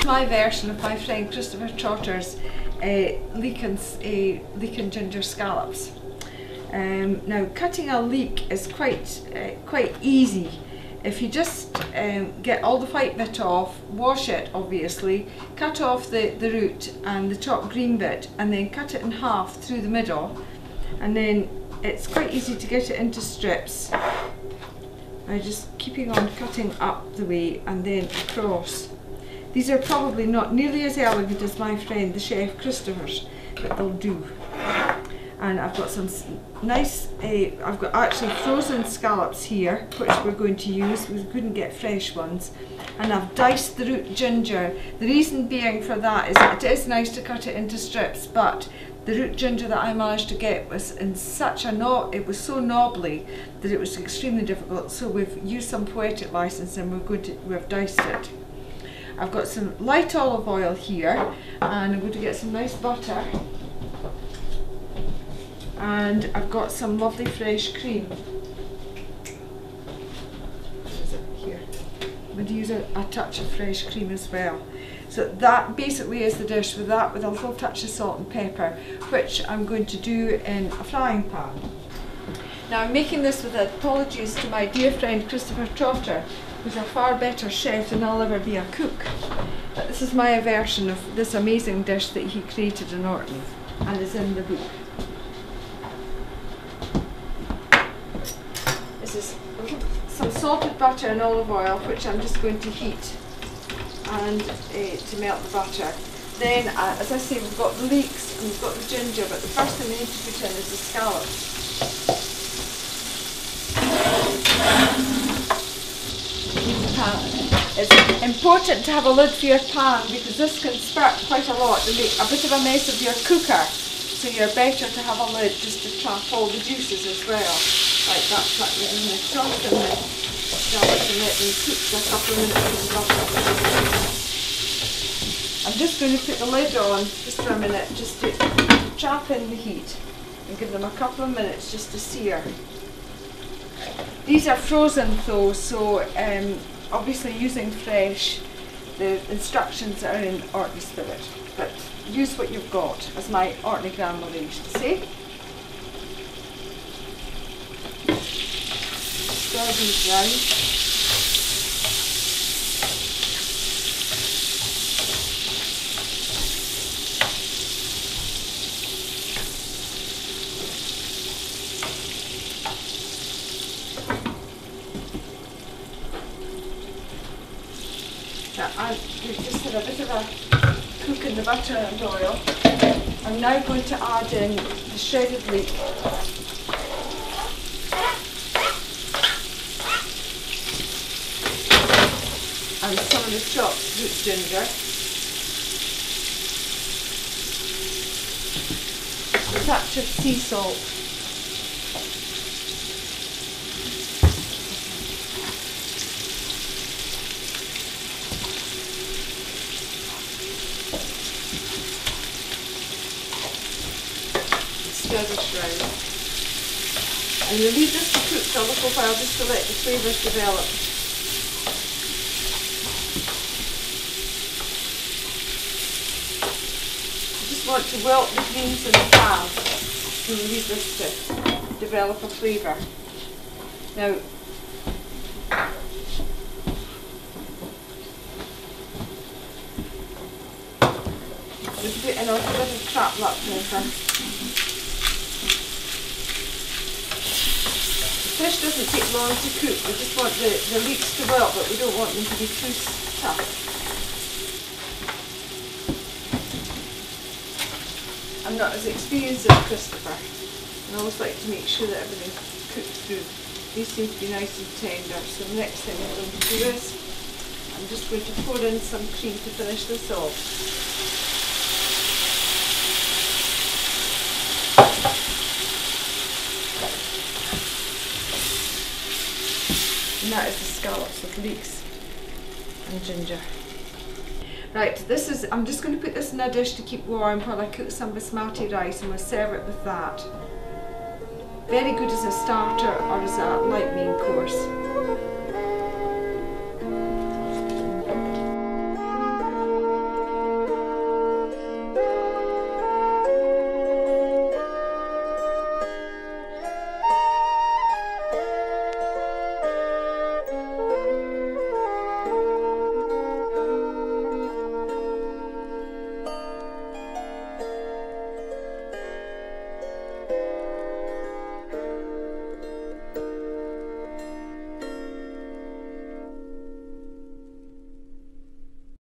my version of my friend Christopher Trotter's leek and ginger scallops. Now cutting a leek is quite easy. If you just get all the white bit off, wash it obviously, cut off the root and the top green bit, and then cut it in half through the middle, and then it's quite easy to get it into strips by just keeping on cutting up the way and then across. These are probably not nearly as elegant as my friend the chef Christopher's, but they'll do. And I've got some nice, I've got actually frozen scallops here, which we're going to use. We couldn't get fresh ones. And I've diced the root ginger. The reason being for that is that it is nice to cut it into strips, but the root ginger that I managed to get was in such a it was so knobbly that it was extremely difficult. So we've used some poetic license and we've diced it. I've got some light olive oil here, and I'm going to get some nice butter. And I've got some lovely fresh cream. What is it here? I'm going to use a touch of fresh cream as well. So that basically is the dish with a little touch of salt and pepper, which I'm going to do in a frying pan. Now I'm making this with apologies to my dear friend Christopher Trotter, who's a far better chef than I'll ever be a cook. But this is my version of this amazing dish that he created in Orkney and is in the book. This is some salted butter and olive oil, which I'm just going to heat and to melt the butter. Then, as I say, we've got the leeks and we've got the ginger, but the first thing we need to put in is the scallops. It's important to have a lid for your pan because this can spurt quite a lot and make a bit of a mess of your cooker. So you're better to have a lid just to trap all the juices as well. Like that, in the top and the scallops, and let them cook for a couple of minutes with the butter. I'm just going to put the lid on just for a minute, just to trap in the heat and give them a couple of minutes just to sear. These are frozen though, so obviously using fresh, the instructions are in Orkney Spirit, but use what you've got, as my Orkney grandmother used to say. Stir these round. Now we've just had a bit of a cook in the butter and oil. I'm now going to add in the shredded leek. And some of the chopped root ginger. A touch of sea salt. Stir this round. And you leave this to cook for a little while just to let the flavours develop. Want to wilt the greens in the pan, so you leave this to develop a flavour. Now, just put in a little bit of crap black pepper. The fish doesn't take long to cook, we just want the leeks to wilt, but we don't want them to be too tough. I'm not as experienced as Christopher, and I always like to make sure that everything's cooked through. These seem to be nice and tender, so the next thing I'm going to do is I'm just going to pour in some cream to finish this off. And that is the scallops with leeks and ginger. Right, I'm just going to put this in a dish to keep warm while I cook some basmati rice, and we'll serve it with that. Very good as a starter or as a light main course.